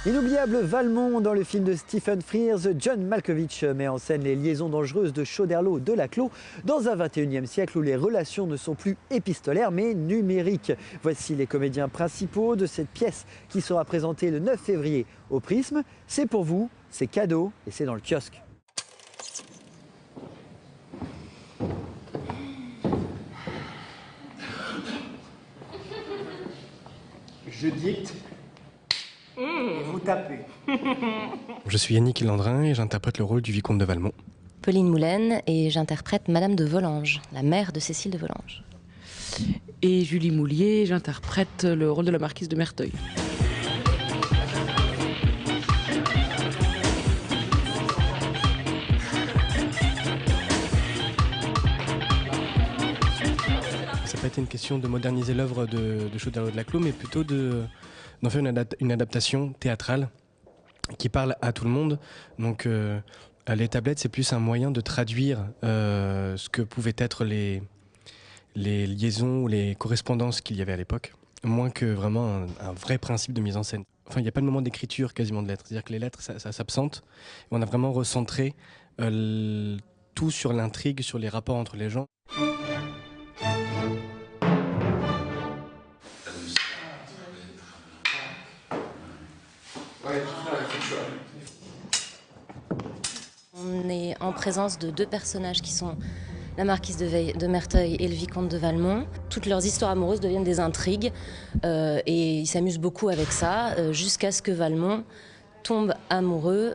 Inoubliable Valmont dans le film de Stephen Frears, John Malkovich met en scène les liaisons dangereuses de Choderlos-Delaclos dans un 21e siècle où les relations ne sont plus épistolaires mais numériques. Voici les comédiens principaux de cette pièce qui sera présentée le 9 février au Prisme. C'est pour vous, c'est cadeau et c'est dans le kiosque. Je dicte. Et vous tapez. Je suis Yannick Landrin et j'interprète le rôle du vicomte de Valmont. Pauline Moulaine et j'interprète Madame de Volanges, la mère de Cécile de Volanges. Et Julie Moulier, j'interprète le rôle de la marquise de Merteuil. Ça n'a pas été une question de moderniser l'œuvre de Choderlos-Delaclos, mais plutôt d'en faire une adaptation théâtrale qui parle à tout le monde. Donc les tablettes, c'est plus un moyen de traduire ce que pouvaient être les liaisons ou les correspondances qu'il y avait à l'époque, moins que vraiment un vrai principe de mise en scène. Enfin, il n'y a pas de moment d'écriture quasiment de lettres, c'est-à-dire que les lettres, ça s'absente. On a vraiment recentré tout sur l'intrigue, sur les rapports entre les gens. On est en présence de deux personnages qui sont la marquise de Merteuil et le vicomte de Valmont. Toutes leurs histoires amoureuses deviennent des intrigues et ils s'amusent beaucoup avec ça jusqu'à ce que Valmont tombe amoureux,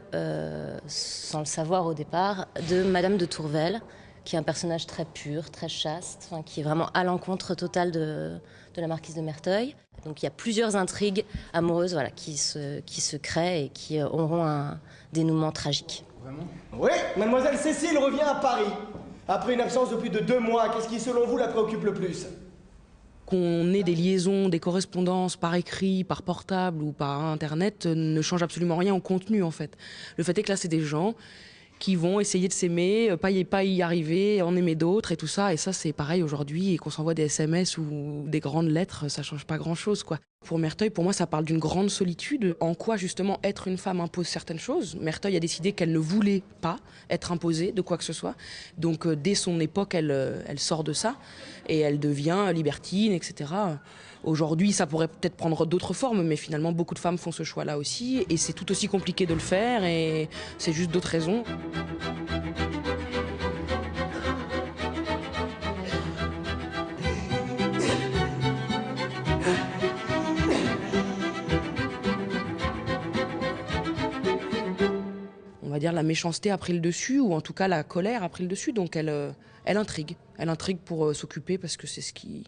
sans le savoir au départ, de Madame de Tourvel, qui est un personnage très pur, très chaste, qui est vraiment à l'encontre totale de la marquise de Merteuil. Donc il y a plusieurs intrigues amoureuses qui se créent et qui auront un dénouement tragique. Vraiment ? Oui, mademoiselle Cécile revient à Paris. Après une absence de plus de 2 mois, qu'est-ce qui selon vous la préoccupe le plus ? Qu'on ait des liaisons, des correspondances par écrit, par portable ou par internet ne change absolument rien au contenu en fait. Le fait est que là c'est des gens qui vont essayer de s'aimer, pas y arriver, en aimer d'autres et tout ça. Et ça, c'est pareil aujourd'hui, et qu'on s'envoie des SMS ou des grandes lettres, ça change pas grand-chose, quoi. Pour Merteuil, pour moi, ça parle d'une grande solitude. En quoi, justement, être une femme impose certaines choses. Merteuil a décidé qu'elle ne voulait pas être imposée de quoi que ce soit. Donc, dès son époque, elle sort de ça et elle devient libertine, etc. Aujourd'hui, ça pourrait peut-être prendre d'autres formes, mais finalement, beaucoup de femmes font ce choix-là aussi. Et c'est tout aussi compliqué de le faire, et c'est juste d'autres raisons. On va dire la méchanceté a pris le dessus, ou en tout cas la colère a pris le dessus, donc elle intrigue. Elle intrigue pour s'occuper parce que c'est ce qui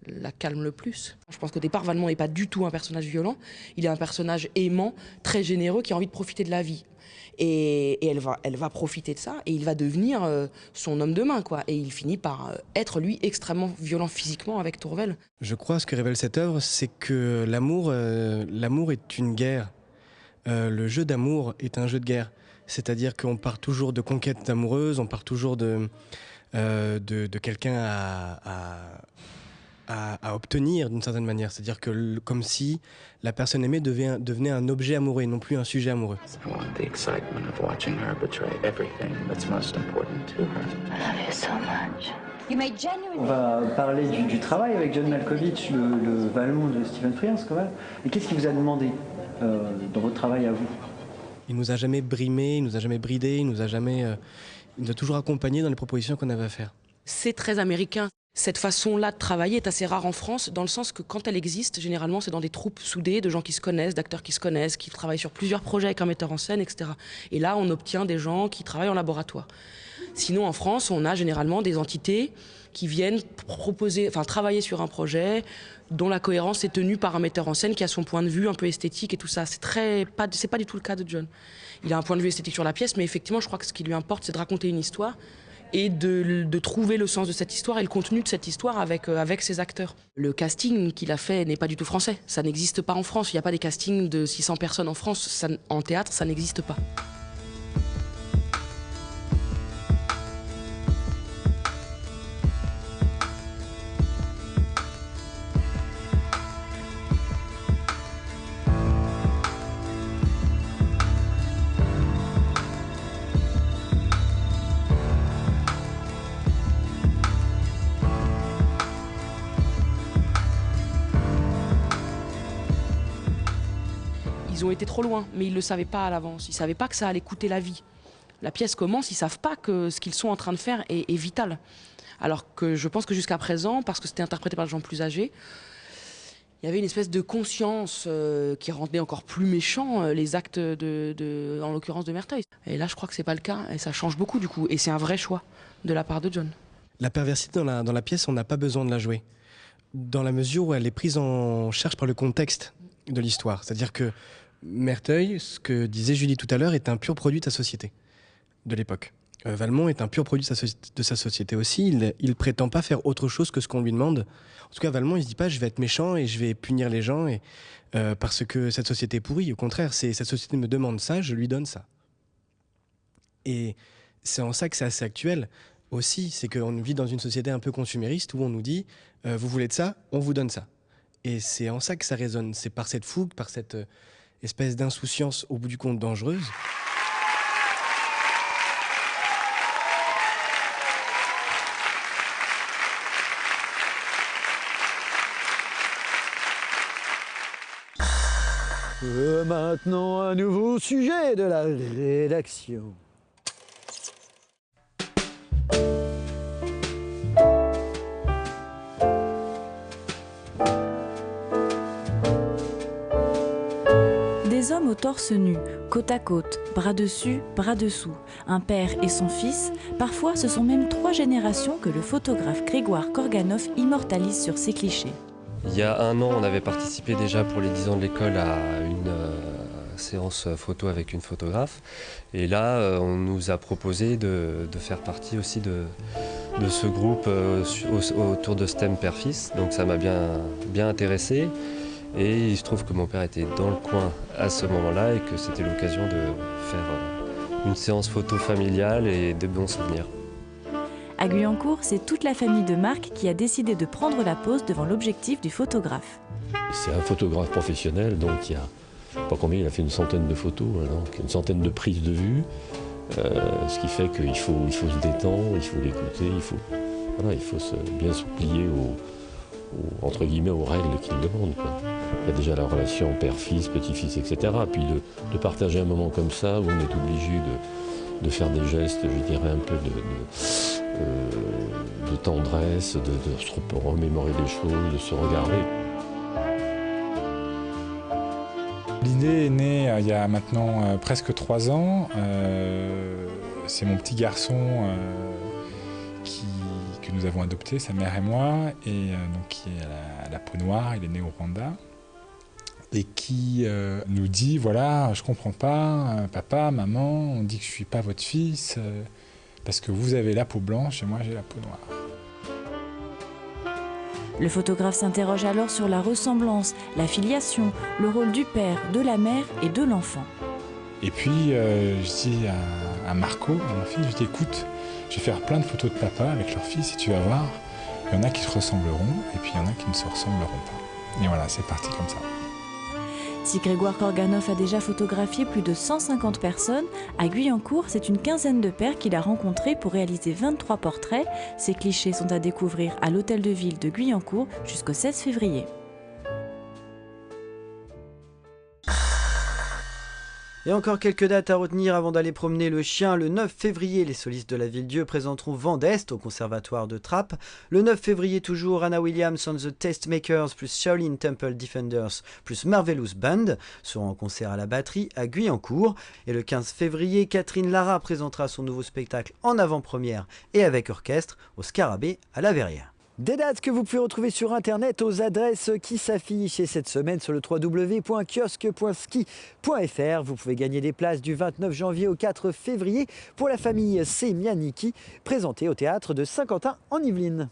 la calme le plus. Je pense qu'au départ, Valmont n'est pas du tout un personnage violent. Il est un personnage aimant, très généreux, qui a envie de profiter de la vie. Et elle va profiter de ça, et il va devenir son homme de main, quoi. Et il finit par être, lui, extrêmement violent physiquement avec Tourvel. Je crois ce que révèle cette œuvre, c'est que l'amour est une guerre. Le jeu d'amour est un jeu de guerre. C'est-à-dire qu'on part toujours de conquêtes amoureuses, on part toujours de quelqu'un à obtenir d'une certaine manière. C'est-à-dire que comme si la personne aimée devenait un objet amoureux et non plus un sujet amoureux. On va parler du travail avec John Malkovich, le Valmont de Stephen Frears quand même. Et qu'est-ce qu'il vous a demandé dans votre travail à vous ? Il nous a jamais brimé, il nous a jamais bridé, il nous a toujours accompagnés dans les propositions qu'on avait à faire. C'est très américain. Cette façon-là de travailler est assez rare en France, dans le sens que quand elle existe, généralement c'est dans des troupes soudées, de gens qui se connaissent, d'acteurs qui se connaissent, qui travaillent sur plusieurs projets avec un metteur en scène, etc. Et là, on obtient des gens qui travaillent en laboratoire. Sinon, en France, on a généralement des entités qui viennent travailler sur un projet dont la cohérence est tenue par un metteur en scène qui a son point de vue un peu esthétique et tout ça. C'est pas du tout le cas de John. Il a un point de vue esthétique sur la pièce, mais effectivement, je crois que ce qui lui importe, c'est de raconter une histoire et de trouver le sens de cette histoire et le contenu de cette histoire avec ses acteurs. Le casting qu'il a fait n'est pas du tout français. Ça n'existe pas en France. Il n'y a pas des castings de 600 personnes en France. En théâtre, ça n'existe pas. ils ont été trop loin, mais ils ne le savaient pas à l'avance. Ils ne savaient pas que ça allait coûter la vie. La pièce commence, ils ne savent pas que ce qu'ils sont en train de faire est vital. Alors que je pense que jusqu'à présent, parce que c'était interprété par des gens plus âgés, il y avait une espèce de conscience qui rendait encore plus méchants les actes, en l'occurrence, de Merteuil. Et là, je crois que ce n'est pas le cas, et ça change beaucoup du coup. Et c'est un vrai choix de la part de John. La perversité dans la pièce, on n'a pas besoin de la jouer, dans la mesure où elle est prise en charge par le contexte de l'histoire. C'est-à-dire que Merteuil, ce que disait Julie tout à l'heure, est un pur produit de sa société, de l'époque. Valmont est un pur produit de sa société aussi. Il prétend pas faire autre chose que ce qu'on lui demande. En tout cas, Valmont, il se dit pas je vais être méchant et je vais punir les gens parce que cette société est pourrie. Au contraire, cette société me demande ça, je lui donne ça. Et c'est en ça que c'est assez actuel aussi. C'est qu'on vit dans une société un peu consumériste où on nous dit vous voulez de ça, on vous donne ça. Et c'est en ça que ça résonne. C'est par cette fougue, par cette espèce d'insouciance au bout du compte dangereuse. Maintenant, un nouveau sujet de la rédaction. Des hommes au torse nu, côte à côte, bras dessus, bras dessous, un père et son fils, parfois ce sont même 3 générations que le photographe Grégoire Korganov immortalise sur ses clichés. Il y a 1 an, on avait participé déjà pour les 10 ans de l'école à une séance photo avec une photographe. Et là, on nous a proposé de faire partie aussi de ce groupe autour de ce thème père-fils. Donc ça m'a bien intéressé. Et il se trouve que mon père était dans le coin à ce moment-là et que c'était l'occasion de faire une séance photo familiale et de bons souvenirs. À Guyancourt, c'est toute la famille de Marc qui a décidé de prendre la pose devant l'objectif du photographe. C'est un photographe professionnel, donc il y a, je ne sais pas combien, il a fait une centaine de photos, donc une centaine de prises de vue, ce qui fait qu'il faut se détendre, il faut l'écouter, il faut bien se plier entre guillemets aux règles qu'il demande, quoi. Il y a déjà la relation père-fils, petit-fils, etc. Puis de partager un moment comme ça où on est obligé de faire des gestes, je dirais, un peu de tendresse, de se remémorer des choses, de se regarder. L'idée est née il y a maintenant presque 3 ans. C'est mon petit garçon que nous avons adopté, sa mère et moi, et donc qui est à la peau noire, il est né au Rwanda, et qui nous dit, voilà, je comprends pas, papa, maman, on dit que je suis pas votre fils, parce que vous avez la peau blanche et moi j'ai la peau noire. Le photographe s'interroge alors sur la ressemblance, la filiation, le rôle du père, de la mère et de l'enfant. Et puis je dis à Marco, à mon fils, je dis écoute, je vais faire plein de photos de papa avec leur fils et tu vas voir, il y en a qui se ressembleront et puis il y en a qui ne se ressembleront pas. Et voilà, c'est parti comme ça. Si Grégoire Korganov a déjà photographié plus de 150 personnes, à Guyancourt, c'est une quinzaine de pères qu'il a rencontrés pour réaliser 23 portraits. Ces clichés sont à découvrir à l'hôtel de ville de Guyancourt jusqu'au 16 février. Et encore quelques dates à retenir avant d'aller promener le chien. Le 9 février, les solistes de la Ville-Dieu présenteront Vent d'Est au Conservatoire de Trappes. Le 9 février toujours, Anna Williams and the Tastemakers plus Shaolin Temple Defenders plus Marvelous Band seront en concert à la batterie à Guyancourt. Et le 15 février, Catherine Lara présentera son nouveau spectacle en avant-première et avec orchestre au Scarabée à la Verrière. Des dates que vous pouvez retrouver sur internet aux adresses qui s'affichent et cette semaine sur le www.kiosque.ski.fr. Vous pouvez gagner des places du 29 janvier au 4 février pour la famille Semianiki, présentée au théâtre de Saint-Quentin en Yvelines.